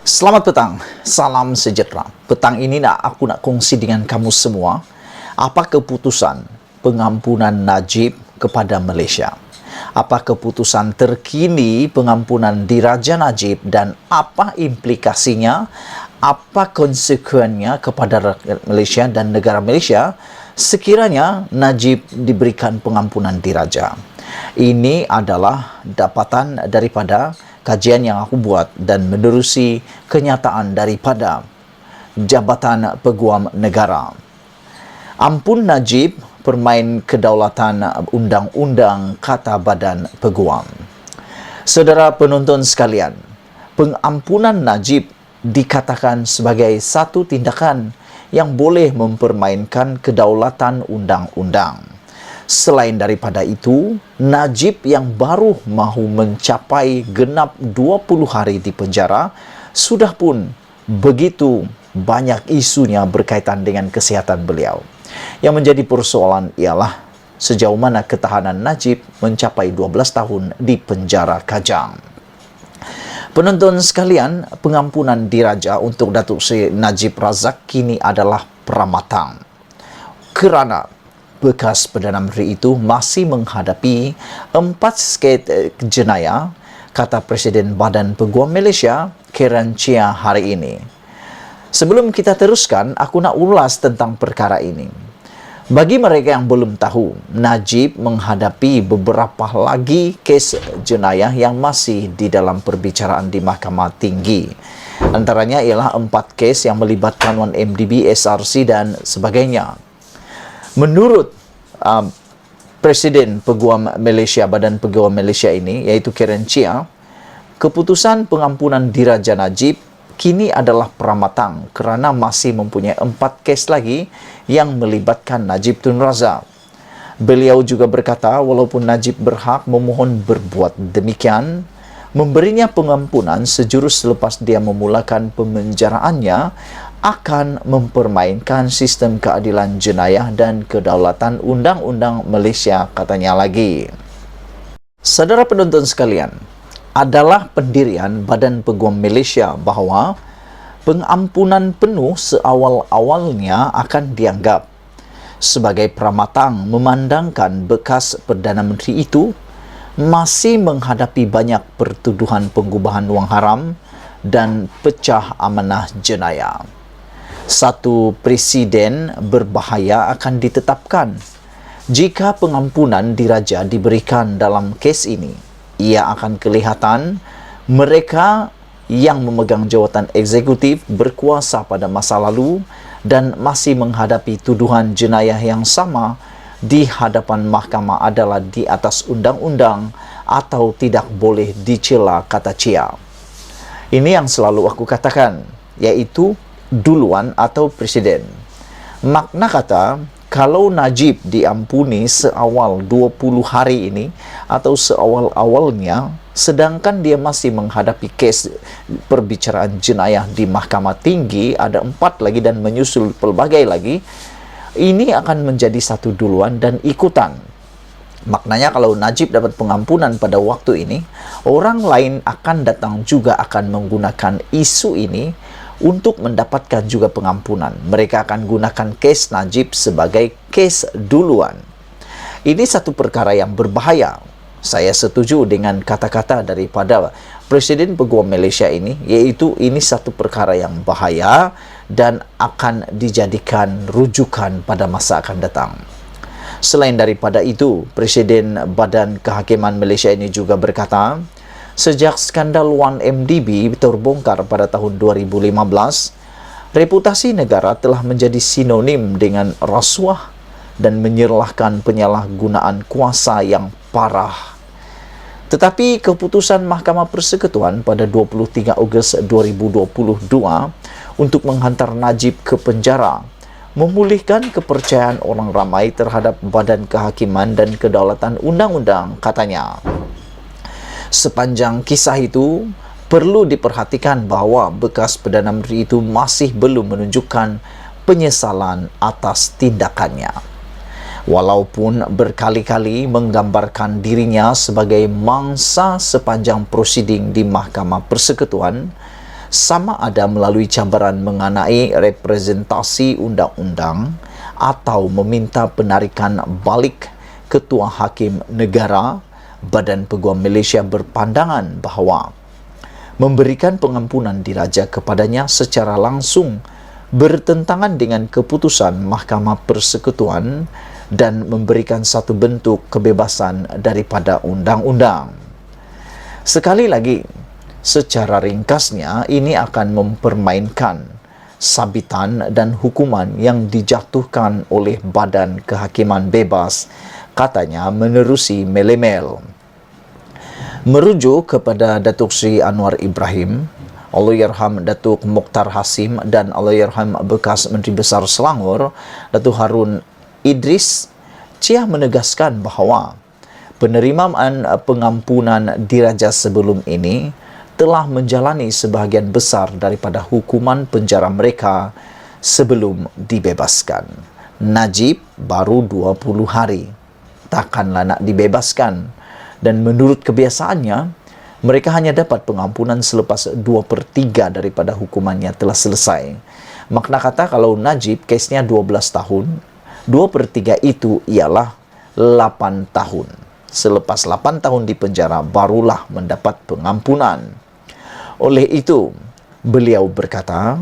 Selamat petang, salam sejahtera. Petang ini aku nak kongsi dengan kamu semua apa keputusan pengampunan Najib kepada Malaysia. Apa keputusan terkini pengampunan Diraja Najib dan apa implikasinya, apa konsekuensinya kepada rakyat Malaysia dan negara Malaysia sekiranya Najib diberikan pengampunan Diraja. Ini adalah dapatan daripada kajian yang aku buat dan menerusi kenyataan daripada Jabatan Peguam Negara. Ampun Najib permain kedaulatan undang-undang, kata Badan Peguam. Saudara penonton sekalian, pengampunan Najib dikatakan sebagai satu tindakan yang boleh mempermainkan kedaulatan undang-undang. Selain daripada itu, Najib yang baru mahu mencapai genap 20 hari di penjara, sudah pun begitu banyak isunya berkaitan dengan kesihatan beliau. Yang menjadi persoalan ialah sejauh mana ketahanan Najib mencapai 12 tahun di penjara Kajang. Penonton sekalian, pengampunan Diraja untuk Datuk Seri Najib Razak kini adalah pramatang. Kerana bekas Perdana Menteri itu masih menghadapi 4 kes jenayah, kata Presiden Badan Peguam Malaysia, Karen Chia hari ini. Sebelum kita teruskan, aku nak ulas tentang perkara ini. Bagi mereka yang belum tahu, Najib menghadapi beberapa lagi kes jenayah yang masih di dalam perbicaraan di Mahkamah Tinggi. Antaranya ialah 4 kes yang melibatkan 1MDB, SRC dan sebagainya. Menurut Presiden Peguam Malaysia, Badan Peguam Malaysia ini, iaitu Karen Chia, keputusan pengampunan Diraja Najib kini adalah pramatang kerana masih mempunyai 4 kes lagi yang melibatkan Najib Tun Razak. Beliau juga berkata walaupun Najib berhak memohon berbuat demikian, memberinya pengampunan sejurus selepas dia memulakan pemenjaraannya akan mempermainkan sistem keadilan jenayah dan kedaulatan undang-undang Malaysia, katanya lagi. Saudara penonton sekalian, adalah pendirian Badan Peguam Malaysia bahawa pengampunan penuh seawal-awalnya akan dianggap sebagai pramatang memandangkan bekas Perdana Menteri itu masih menghadapi banyak pertuduhan pengubahan wang haram dan pecah amanah jenayah. Satu presiden berbahaya akan ditetapkan jika pengampunan Diraja diberikan dalam kes ini. Ia akan kelihatan mereka yang memegang jawatan eksekutif berkuasa pada masa lalu dan masih menghadapi tuduhan jenayah yang sama di hadapan mahkamah adalah di atas undang-undang atau tidak boleh dicela, kata Chia. Ini yang selalu aku katakan, iaitu duluan atau presiden. Makna kata, kalau Najib diampuni seawal 20 hari ini atau seawal-awalnya, sedangkan dia masih menghadapi kes perbicaraan jenayah di Mahkamah Tinggi, ada 4 lagi dan menyusul pelbagai lagi, ini akan menjadi satu duluan dan ikutan. Maknanya kalau Najib dapat pengampunan pada waktu ini, orang lain akan datang juga akan menggunakan isu ini untuk mendapatkan juga pengampunan. Mereka akan gunakan kes Najib sebagai kes duluan. Ini satu perkara yang berbahaya. Saya setuju dengan kata-kata daripada Presiden Peguam Malaysia ini, iaitu ini satu perkara yang bahaya dan akan dijadikan rujukan pada masa akan datang. Selain daripada itu, Presiden Badan Kehakiman Malaysia ini juga berkata, sejak skandal 1MDB terbongkar pada tahun 2015, reputasi negara telah menjadi sinonim dengan rasuah dan menyerahkan penyalahgunaan kuasa yang parah. Tetapi keputusan Mahkamah Persekutuan pada 23 Ogos 2022 untuk menghantar Najib ke penjara memulihkan kepercayaan orang ramai terhadap Badan Kehakiman dan Kedaulatan Undang-Undang, katanya. Sepanjang kisah itu, perlu diperhatikan bahawa bekas Perdana Menteri itu masih belum menunjukkan penyesalan atas tindakannya. Walaupun berkali-kali menggambarkan dirinya sebagai mangsa sepanjang prosiding di Mahkamah Persekutuan, sama ada melalui cabaran mengenai representasi undang-undang atau meminta penarikan balik Ketua Hakim Negara. Badan Peguam Malaysia berpandangan bahawa memberikan pengampunan diraja kepadanya secara langsung bertentangan dengan keputusan Mahkamah Persekutuan dan memberikan satu bentuk kebebasan daripada undang-undang. Sekali lagi, secara ringkasnya ini akan mempermainkan sabitan dan hukuman yang dijatuhkan oleh Badan Kehakiman Bebas, katanya menerusi Melemel. Merujuk kepada Datuk Seri Anwar Ibrahim, Allahyarham Datuk Mokhtar Hasim dan Allahyarham bekas Menteri Besar Selangor, Datuk Harun Idris, Chia menegaskan bahawa penerimaan pengampunan diraja sebelum ini telah menjalani sebahagian besar daripada hukuman penjara mereka sebelum dibebaskan. Najib baru 20 hari. Takkanlah nak dibebaskan. Dan menurut kebiasaannya, mereka hanya dapat pengampunan selepas 2/3 daripada hukumannya telah selesai. Makna kata kalau Najib kesnya 12 tahun, 2/3 itu ialah 8 tahun. Selepas 8 tahun di penjara, barulah mendapat pengampunan. Oleh itu, beliau berkata,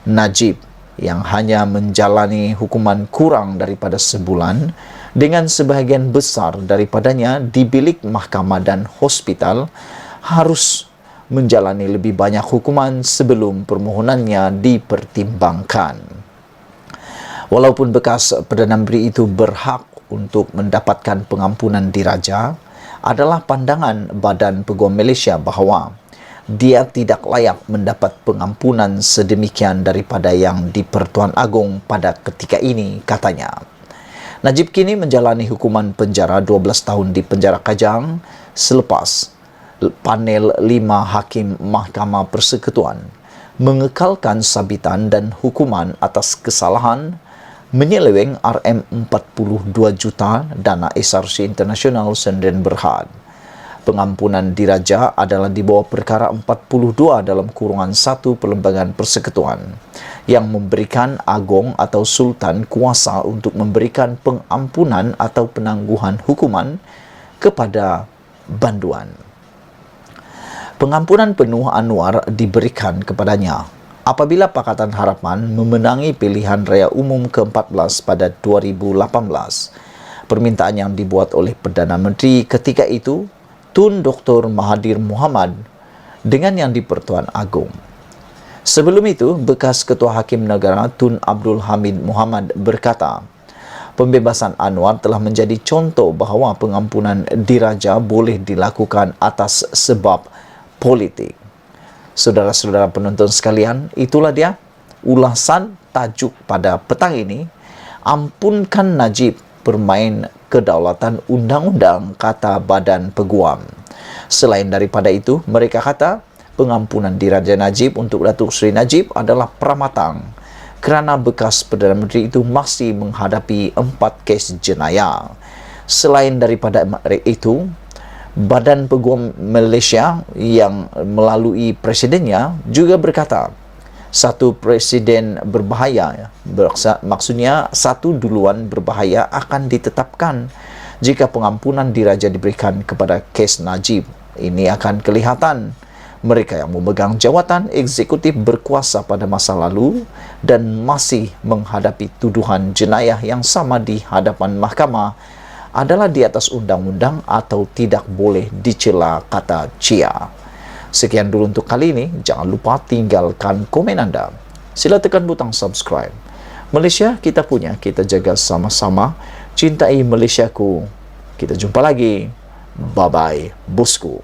Najib yang hanya menjalani hukuman kurang daripada sebulan, dengan sebahagian besar daripadanya di bilik mahkamah dan hospital, harus menjalani lebih banyak hukuman sebelum permohonannya dipertimbangkan. Walaupun bekas Perdana Menteri itu berhak untuk mendapatkan pengampunan diraja, adalah pandangan Badan Peguam Malaysia bahawa dia tidak layak mendapat pengampunan sedemikian daripada yang di Pertuan Agong pada ketika ini, katanya. Najib kini menjalani hukuman penjara 12 tahun di penjara Kajang selepas panel 5 Hakim Mahkamah Persekutuan mengekalkan sabitan dan hukuman atas kesalahan menyeleweng RM42 juta dana SRC Internasional Sdn Bhd. Pengampunan diraja adalah di bawah perkara 42 dalam kurungan 1 Perlembagaan Persekutuan yang memberikan Agong atau Sultan kuasa untuk memberikan pengampunan atau penangguhan hukuman kepada banduan. Pengampunan penuh Anwar diberikan kepadanya apabila Pakatan Harapan memenangi pilihan raya umum ke-14 pada 2018. Permintaan yang dibuat oleh Perdana Menteri ketika itu, Tun Dr. Mahathir Mohamad, dengan yang di Pertuan Agong. Sebelum itu, bekas Ketua Hakim Negara Tun Abdul Hamid Mohamad berkata, pembebasan Anwar telah menjadi contoh bahawa pengampunan diraja boleh dilakukan atas sebab politik. Saudara-saudara penonton sekalian, itulah dia ulasan tajuk pada petang ini. Ampunkan Najib, bermain kedaulatan undang-undang, kata Badan Peguam. Selain daripada itu, mereka kata pengampunan diraja Najib untuk Datuk Seri Najib adalah pramatang kerana bekas Perdana Menteri itu masih menghadapi 4 kes jenayah. Selain daripada itu, Badan Peguam Malaysia yang melalui presidennya juga berkata, satu presiden berbahaya, maksudnya satu duluan berbahaya akan ditetapkan jika pengampunan diraja diberikan kepada kes Najib. Ini akan kelihatan mereka yang memegang jawatan eksekutif berkuasa pada masa lalu dan masih menghadapi tuduhan jenayah yang sama di hadapan mahkamah adalah di atas undang-undang atau tidak boleh dicela, kata Chia. Sekian dulu untuk kali ini. Jangan lupa tinggalkan komen anda. Sila tekan butang subscribe. Malaysia kita punya, kita jaga sama-sama. Cintai Malaysiaku. Kita jumpa lagi. Bye-bye, bosku.